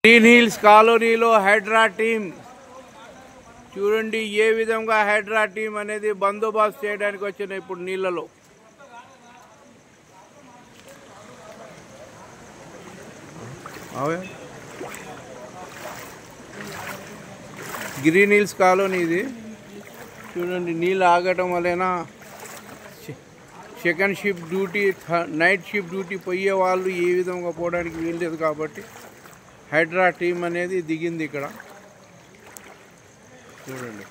green hills కాలనీలో Hydraa team చూడండి ఏ విధంగా హైడ్రా టీం అనేది బందోబస్తు చేయడానికి వచ్చిన ఇప్పుడు నీళ్ళలో గ్రీన్ హిల్స్ కాలనీ ఇది చూడండి నీళ్ళు ఆగటం వలన second shift duty night shift duty పోయే వాళ్ళు ఏ విధంగా పోవడానికి వీల్లేదు కాబట్టి హైడ్రా టీం అనేది దిగింది ఇక్కడ చూడండి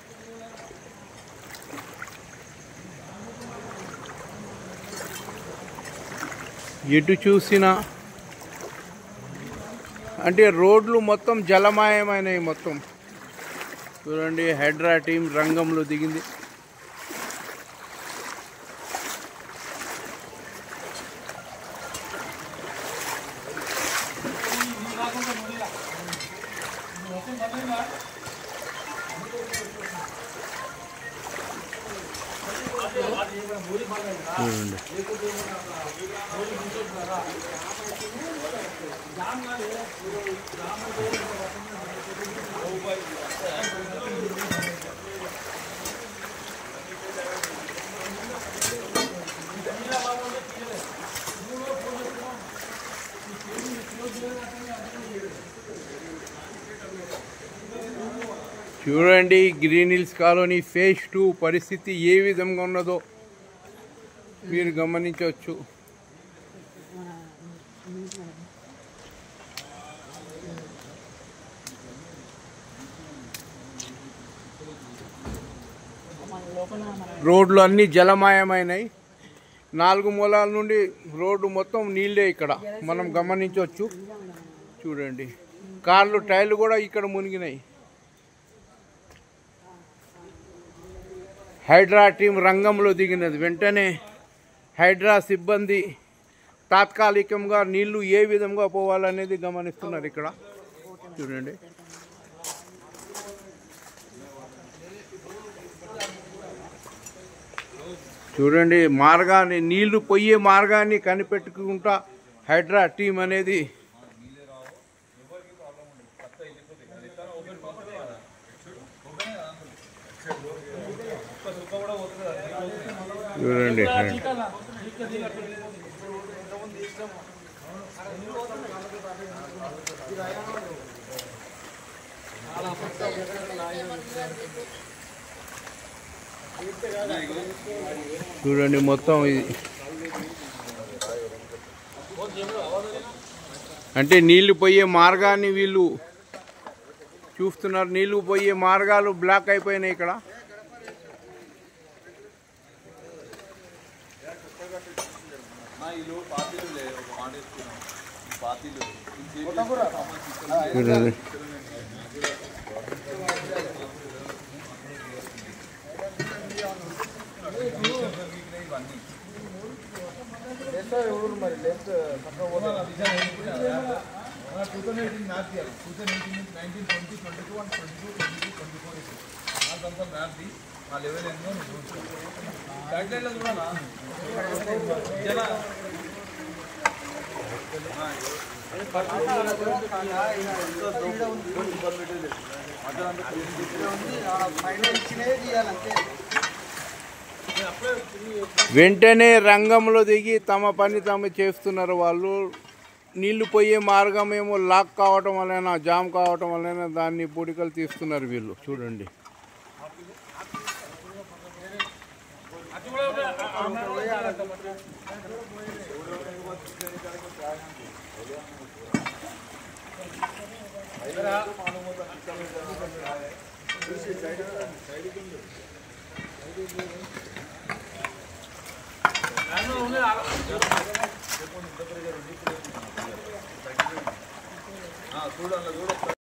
ఎటు చూసినా అంటే రోడ్లు మొత్తం జలమయమైనవి మొత్తం చూడండి హైడ్రా టీం రంగంలో దిగింది చూడండి గ్రీన్ హిల్స్ కాలనీ ఫేజ్ 2 పరిస్థితి ఏ విధంగా ఉన్నదో మీరు గమనించవచ్చు రోడ్లు అన్ని జలమయమైనాయి 4 మూలాల నుండి రోడ్డు మొత్తం నీళ్ళే ఇక్కడ మనం గమనించవచ్చు చూడండి కార్లు టైర్లు కూడా ఇక్కడ మునిగినాయి హైడ్రా టీం రంగంలో దిగినది వెంటనే హైడ్రా సిబ్బంది తాత్కాలికంగా నీళ్లు ఏ విధంగా పోవాలనేది గమనిస్తున్నారు ఇక్కడ చూడండి చూడండి మార్గాన్ని నీళ్లు పోయే మార్గాన్ని కనిపెట్టుకుంటా హైడ్రా టీం అనేది చూడండి చూడండి మొత్తం ఇది అంటే నీళ్లు పోయే మార్గాన్ని వీళ్ళు చూస్తున్నారు నీళ్లు పోయే మార్గాలు బ్లాక్ అయిపోయినాయి ఇక్కడ చూడండి వెంటనే రంగంలో దిగి తమ పని తాము చేస్తున్నారు వాళ్ళు నీళ్లు పోయే మార్గం ఏమో లాక్ కావటం వలన జామ్ కావటం వలన దాన్ని పూడికలు తీస్తున్నారు వీళ్ళు చూడండి